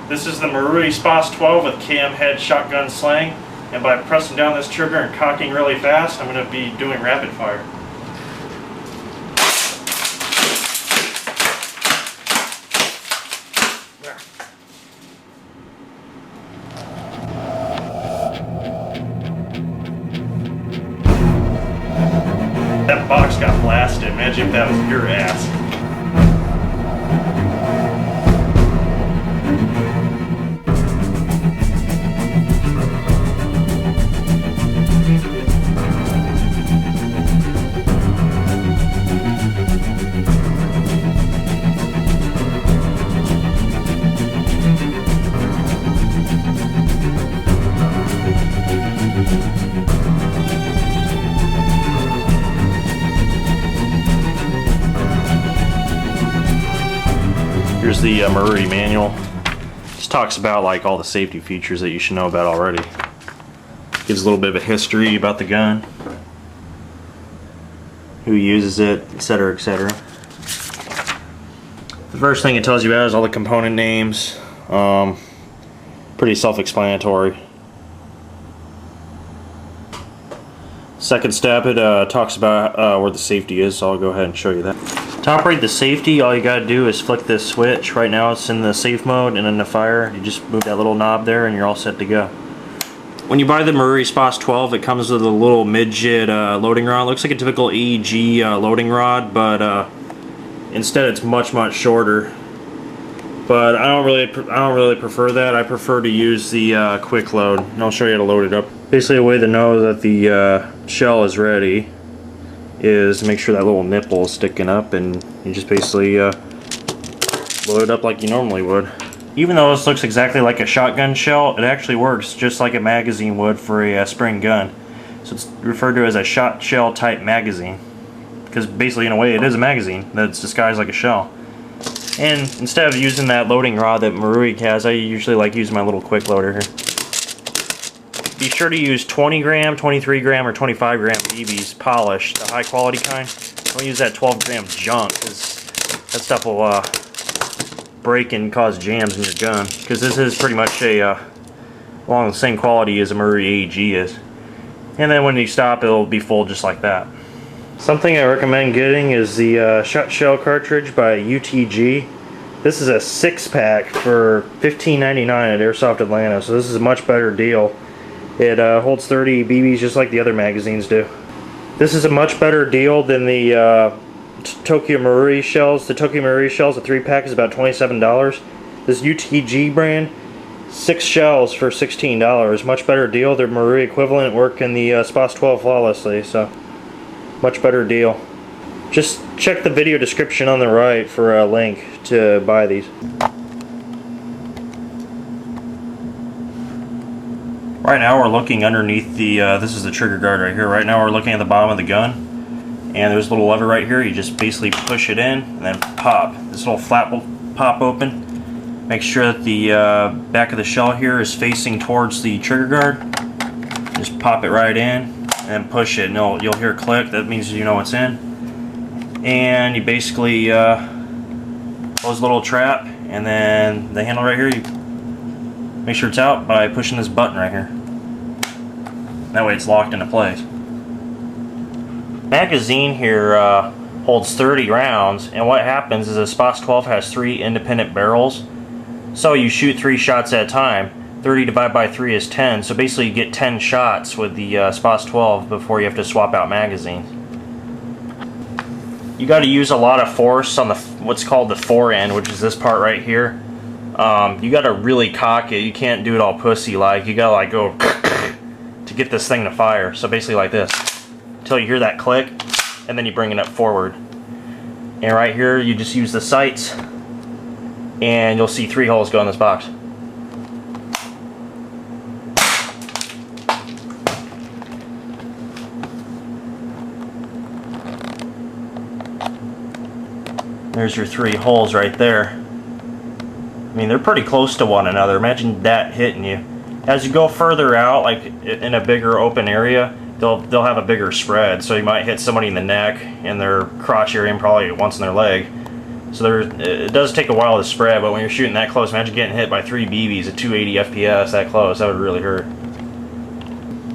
This is the Marui SPAS 12 with cam head shotgun sling, and by pressing down this trigger and cocking really fast, I'm going to be doing rapid fire. That box got blasted. Imagine if that was your ass. Here's the Marui manual. Just talks about like all the safety features that you should know about already. Gives a little bit of a history about the gun, who uses it, etc., etc. The first thing it tells you about is all the component names. Pretty self-explanatory. Second step, it talks about where the safety is, so I'll go ahead and show you that. To operate the safety, all you gotta do is flick this switch. Right now it's in the safe mode, and in the fire, you just move that little knob there and you're all set to go. When you buy the Marui SPAS 12, it comes with a little midget loading rod. It looks like a typical AEG loading rod, but instead it's much shorter. But I don't really prefer that. I prefer to use the quick load, and I'll show you how to load it up. Basically, a way to know that the shell is ready is to make sure that little nipple is sticking up, and you just basically load it up like you normally would. Even though this looks exactly like a shotgun shell, it actually works just like a magazine would for a spring gun. So it's referred to as a shot shell type magazine, because basically in a way it is a magazine that's disguised like a shell. And instead of using that loading rod that Marui has, I usually like using my little quick loader here. Be sure to use 20 gram, 23 gram, or 25 gram BBs polished, the high quality kind. Don't use that 12 gram junk, because that stuff will break and cause jams in your gun. Because this is pretty much along the same quality as a Marui AEG is. And then when you stop, it'll be full just like that. Something I recommend getting is the shot shell cartridge by UTG. This is a 6-pack for $15.99 at Airsoft Atlanta, so this is a much better deal. It holds 30 BBs just like the other magazines do. This is a much better deal than the Tokyo Marui shells. The Tokyo Marui shells, the 3-pack, is about $27. This UTG brand, 6 shells for $16. Much better deal. Their Marui equivalent work in the SPAS 12 flawlessly, so much better deal. Just check the video description on the right for a link to buy these. Right now we're looking underneath the, this is the trigger guard right here. Right now we're looking at the bottom of the gun, and there's a little lever right here. You just basically push it in and then pop. This little flap will pop open. Make sure that the back of the shell here is facing towards the trigger guard. Just pop it right in and push it, and you'll hear a click. That means you know it's in. And you basically close the little trap, and then the handle right here, you make sure it's out by pushing this button right here. That way it's locked into place. Magazine here holds 30 rounds, and what happens is the SPAS 12 has 3 independent barrels. So you shoot 3 shots at a time. 30 divided by 3 is 10, so basically you get 10 shots with the SPAS 12 before you have to swap out magazines. You got to use a lot of force on the what's called the fore end, which is this part right here. You got to really cock it. You can't do it all pussy-like. You got to like go to get this thing to fire. So basically like this, until you hear that click, and then you bring it up forward. And right here, you just use the sights, and you'll see 3 holes go in this box. There's your 3 holes right there. I mean, they're pretty close to one another. Imagine that hitting you. As you go further out, like in a bigger open area, they'll have a bigger spread. So you might hit somebody in the neck, in their crotch area, and probably once in their leg. So it does take a while to spread, but when you're shooting that close, imagine getting hit by 3 BBs at 280 FPS that close. That would really hurt.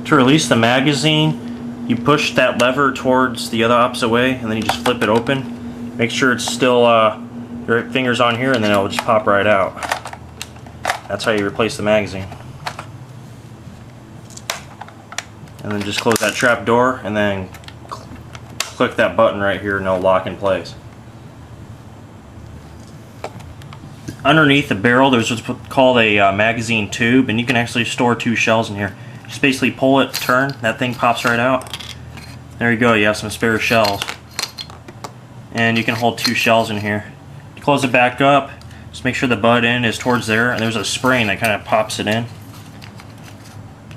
To release the magazine, you push that lever towards the other opposite way, and then you just flip it open. Make sure it's still your finger's on here, and then it'll just pop right out. That's how you replace the magazine. And then just close that trap door, and then click that button right here, and it'll lock in place. Underneath the barrel, there's what's called a magazine tube, and you can actually store 2 shells in here. Just basically pull it, turn, that thing pops right out. There you go, you have some spare shells. And you can hold 2 shells in here. Close it back up, just make sure the butt end is towards there, and there's a spring that kind of pops it in.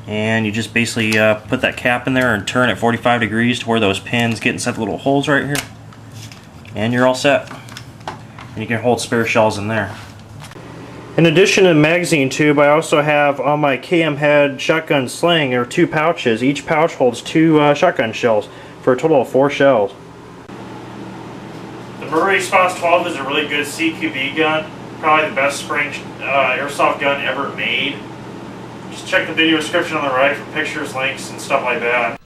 And you just basically put that cap in there and turn it 45 degrees to where those pins get inside the little holes right here. And you're all set. And you can hold spare shells in there. In addition to the magazine tube, I also have on my cam head shotgun sling. There are 2 pouches. Each pouch holds 2 shotgun shells for a total of 4 shells. The Marui SPAS 12 is a really good CQB gun. Probably the best spring airsoft gun ever made. Just check the video description on the right for pictures, links, and stuff like that.